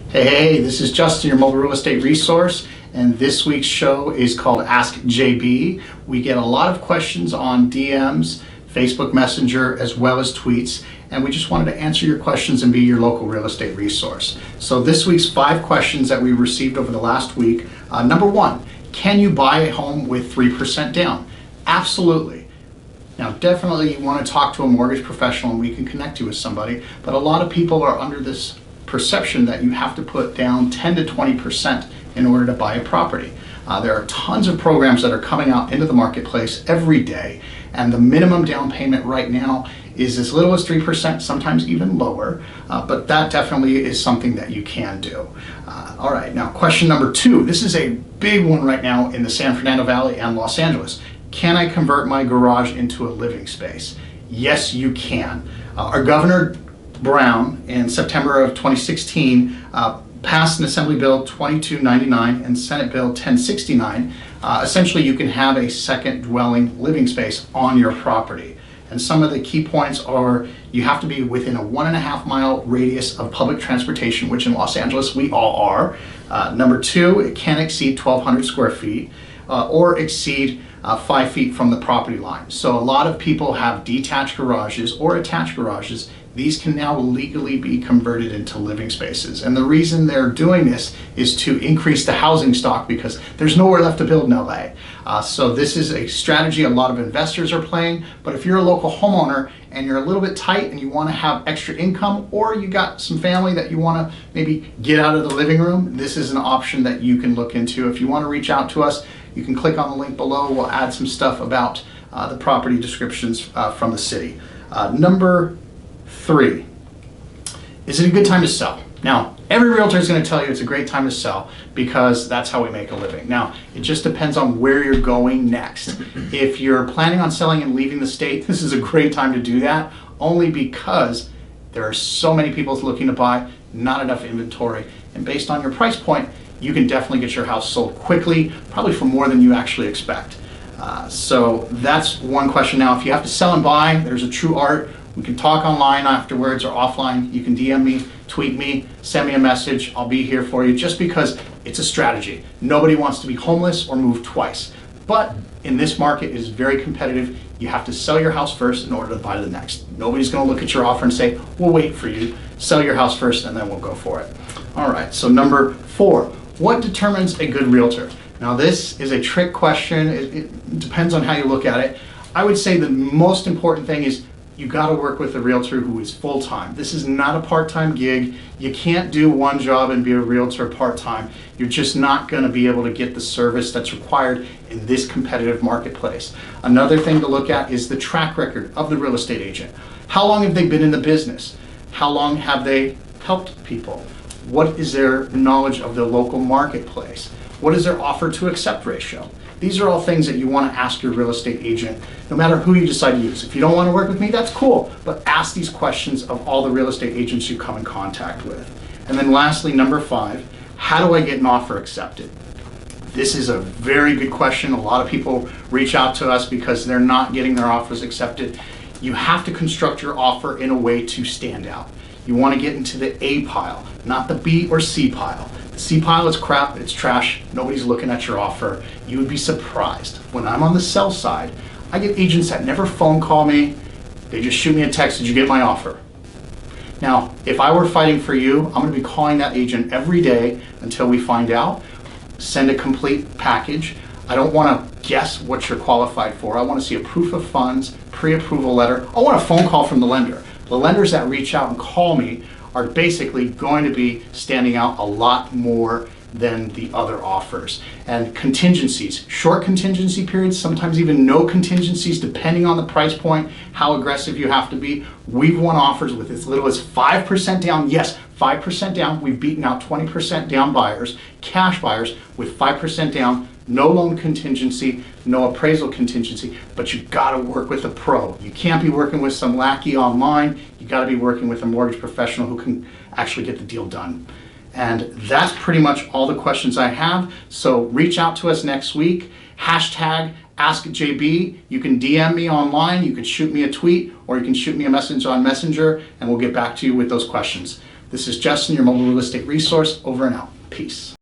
Hey, this is Justin, your mobile real estate resource, and this week's show is called Ask JB. We get a lot of questions on DMs, Facebook Messenger, as well as tweets, and we just wanted to answer your questions and be your local real estate resource. So this week's 5 questions that we received over the last week. Number 1, can you buy a home with 3% down? Absolutely. Now, definitely you want to talk to a mortgage professional and we can connect you with somebody, but a lot of people are under this perception that you have to put down 10 to 20% in order to buy a property. There are tons of programs that are coming out into the marketplace every day, and the minimum down payment right now is as little as 3%, sometimes even lower, but that definitely is something that you can do. All right, now question number 2. This is a big one right now in the San Fernando Valley and Los Angeles. Can I convert my garage into a living space? Yes, you can. Our Governor Brown in September of 2016 passed an Assembly Bill 2299 and Senate Bill 1069. Essentially, you can have a second dwelling living space on your property. And some of the key points are you have to be within a 1.5 mile radius of public transportation, which in Los Angeles we all are. Number 2, it can't exceed 1,200 square feet or exceed 5 feet from the property line. So a lot of people have detached garages or attached garages. These can now legally be converted into living spaces. And the reason they're doing this is to increase the housing stock because there's nowhere left to build in LA. So this is a strategy a lot of investors are playing, but if you're a local homeowner and you're a little bit tight and you want to have extra income, or you got some family that you want to maybe get out of the living room, this is an option that you can look into. If you want to reach out to us, you can click on the link below. We'll add some stuff about the property descriptions from the city. Number 3, is it a good time to sell? Now, every realtor is going to tell you it's a great time to sell because that's how we make a living. Now, it just depends on where you're going next. If you're planning on selling and leaving the state, this is a great time to do that, only because there are so many people looking to buy, not enough inventory, and based on your price point, you can definitely get your house sold quickly, probably for more than you actually expect. So that's one question. Now, if you have to sell and buy, there's a true art. We can talk online afterwards or offline. You can DM me, tweet me, send me a message. I'll be here for you just because it's a strategy. Nobody wants to be homeless or move twice. But in this market, it is very competitive. You have to sell your house first in order to buy the next. Nobody's going to look at your offer and say, we'll wait for you. Sell your house first and then we'll go for it. All right, so number 4, what determines a good realtor? Now this is a trick question. It depends on how you look at it. I would say the most important thing is you got to work with a realtor who is full-time. This is not a part-time gig. You can't do one job and be a realtor part-time. You're just not going to be able to get the service that's required in this competitive marketplace. Another thing to look at is the track record of the real estate agent. How long have they been in the business? How long have they helped people? What is their knowledge of the local marketplace? What is their offer to accept ratio? These are all things that you want to ask your real estate agent, no matter who you decide to use. If you don't want to work with me, that's cool, but ask these questions of all the real estate agents you come in contact with. And then lastly, number 5, how do I get an offer accepted? This is a very good question. A lot of people reach out to us because they're not getting their offers accepted. You have to construct your offer in a way to stand out. You want to get into the A pile, not the B or C pile. The C pile is crap, it's trash, nobody's looking at your offer. You would be surprised. When I'm on the sell side, I get agents that never phone call me, they just shoot me a text, did you get my offer? Now, if I were fighting for you, I'm going to be calling that agent every day until we find out. Send a complete package. I don't want to guess what you're qualified for. I want to see a proof of funds, pre-approval letter. I want a phone call from the lender. The lenders that reach out and call me are basically going to be standing out a lot more than the other offers. And contingencies, short contingency periods, sometimes even no contingencies depending on the price point, how aggressive you have to be. We've won offers with as little as 5% down. Yes, 5% down. We've beaten out 20% down buyers, cash buyers with 5% down, no loan contingency, no appraisal contingency, but you gotta work with a pro. You can't be working with some lackey online. You gotta be working with a mortgage professional who can actually get the deal done. And that's pretty much all the questions I have. So reach out to us next week. Hashtag AskJB. You can DM me online, you can shoot me a tweet, or you can shoot me a message on Messenger, and we'll get back to you with those questions. This is Justin, your mobile real estate resource. Over and out. Peace.